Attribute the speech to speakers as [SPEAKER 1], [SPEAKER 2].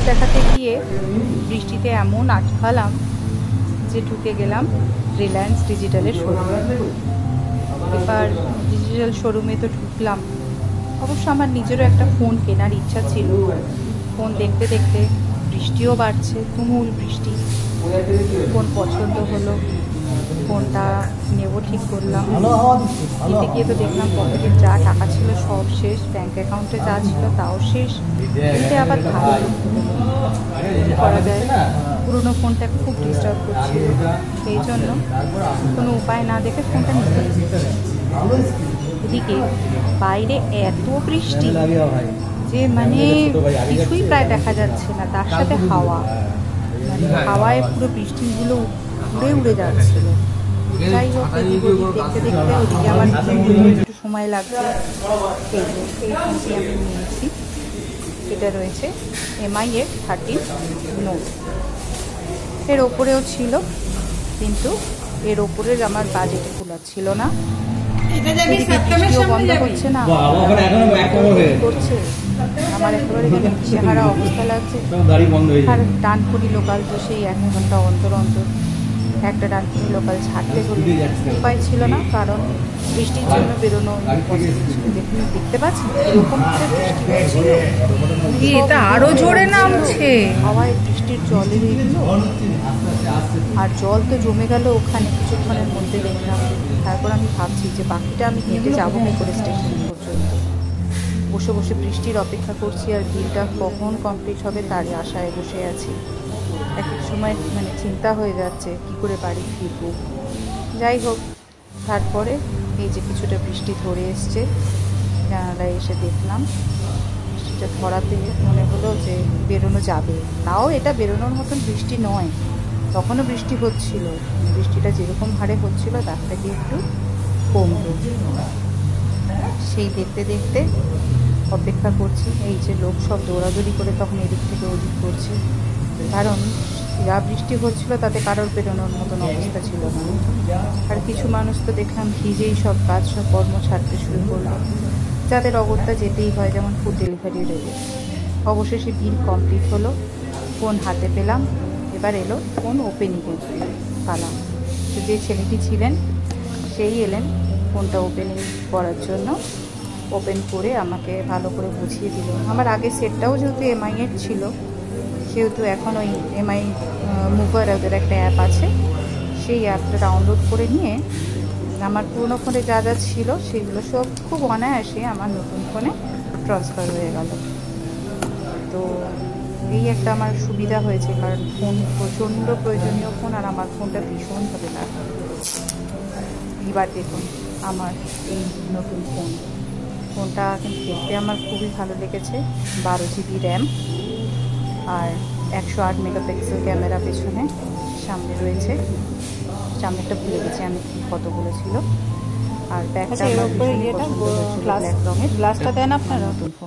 [SPEAKER 1] দেখাতে গিয়ে বৃষ্টিতে এমন আটকালাম যে ঢুকে গেলাম রিলায়েন্স ডিজিটালের শোরুমে। এবার ডিজিটাল শোরুমে তো ঢুকলাম, অবশ্য আমার নিজেরও একটা ফোন কেনার ইচ্ছা ছিল। ফোন দেখতে দেখতে বৃষ্টিও বাড়ছে, তুমুল বৃষ্টি। ফোন পছন্দ হলো, ফোনটা নেব ঠিক করলাম। কিনতে গিয়ে তো দেখলাম পকেটে যা টাকা ছিল সব শেষ, ব্যাঙ্ক অ্যাকাউন্টে যা ছিল তাও শেষ। কিনতে আবার ভালো করা যায়, পুরোনো ফোনটা খুব ডিস্টার্ব করছিল, সেই জন্য কোনো উপায় না দেখে ফোনটা নিতে। এদিকে বাইরে এত বৃষ্টি যে মানে কিছুই প্রায় দেখা যাচ্ছে না, তার সাথে হাওয়া, মানে হাওয়ায় পুরো বৃষ্টিগুলো উড়ে উড়ে যাচ্ছিল। যাই হোক, এদিক ওদিক দেখতে দেখতে ওদিকে আমার একটু সময় লাগছে। এই ফোনটি আমি নিয়েছি, এটা রয়েছে MI এর 13 নোট। এর ওপরেও ছিল, কিন্তু এর ওপরের আমার বাজেটে কুলাচ্ছিল না। বৃষ্টিও বন্ধ হচ্ছে না, করছে আমার একেবারে চেহারা অবস্থা লাগছে। আর ডানকুনি লোকাল তো সেই 1 ঘন্টা অন্তর অন্তর একটা ডানকুনি লোকাল ছাড়তে হলো, উপায় ছিল না, কারণ বৃষ্টির জন্য বেরোনো দেখতে পাচ্ছি এরকম করে বৃষ্টি হচ্ছিল, এটা আরো জোরে নামছে, হাওয়ায় বৃষ্টির জলে এগুলো, আর জল তো জমে গেল ওখানে কিছুক্ষণের মধ্যে দেখলাম। তারপর আমি ভাবছি যে বাকিটা আমি হেঁটে যাবো কি করে স্টেশন পর্যন্ত। বসে বসে বৃষ্টির অপেক্ষা করছি, আর বিলটা কখন কমপ্লিট হবে তারই আশায় বসে আছি। এক এক সময় মানে চিন্তা হয়ে যাচ্ছে কী করে বাড়ি ফিরবো। যাই হোক, তারপরে এই যে কিছুটা বৃষ্টি ধরে এসছে, জানালায় এসে দেখলাম বৃষ্টিটা ধরাতে মনে হলো যে বেরোনো যাবে। তাও এটা বেরোনোর মতন বৃষ্টি নয়, তখনও বৃষ্টি হচ্ছিল, বৃষ্টিটা যেরকম হারে হচ্ছিল তার থেকে একটু কমলো। সেই দেখতে দেখতে অপেক্ষা করছি। এই যে লোক সব দৌড়াদৌড়ি করে তখন এদিক থেকে ওদিক করছে, কারণ যা বৃষ্টি হচ্ছিল তাতে কারোর বেরোনোর মতন অবস্থা ছিল না। আর কিছু মানুষ তো দেখলাম ভিজেই সব কাজ সব কর্ম ছাড়তে শুরু করলো, যাদের অগত্যা যেতেই হয়, যেমন ফুড ডেলিভারি রয়েছে। অবশেষে বিল কমপ্লিট হলো, ফোন হাতে পেলাম। এবার এলো ফোন ওপেনিংয়ের পালা। তো যে ছেলেটি ছিলেন সেই এলেন ফোনটা ওপেনিং করার জন্য। ওপেন করে আমাকে ভালো করে বুঝিয়ে দিল। আমার আগে সেটটাও যেহেতু MI এর ছিল, সেহেতু এখন ওই MI মুভার ওদের একটা অ্যাপ আছে, সেই অ্যাপটা ডাউনলোড করে নিয়ে আমার পুরনো ফোনে যা যা ছিল সেগুলো সব খুব অনায়াসে আমার নতুন ফোনে ট্রান্সফার হয়ে গেল। তো এই একটা আমার সুবিধা হয়েছে, কারণ ফোন প্রচণ্ড প্রয়োজনীয় ফোন, আর আমার ফোনটা ভীষণভাবে লাগে। এবার দেখুন আমার এই নতুন ফোনটা কিন্তু দেখতে আমার খুবই ভালো লেগেছে। 12 GB র্যাম আর 108 মেগাপিক্সেল ক্যামেরা পেছনে, সামনে রয়েছে, সামনেটা ভুলে গেছি আমি কতগুলো ছিল। আর ব্যাকটা ব্ল্যাক রঙের গ্লাসটা দেন আপনারা। নতুন ফোন।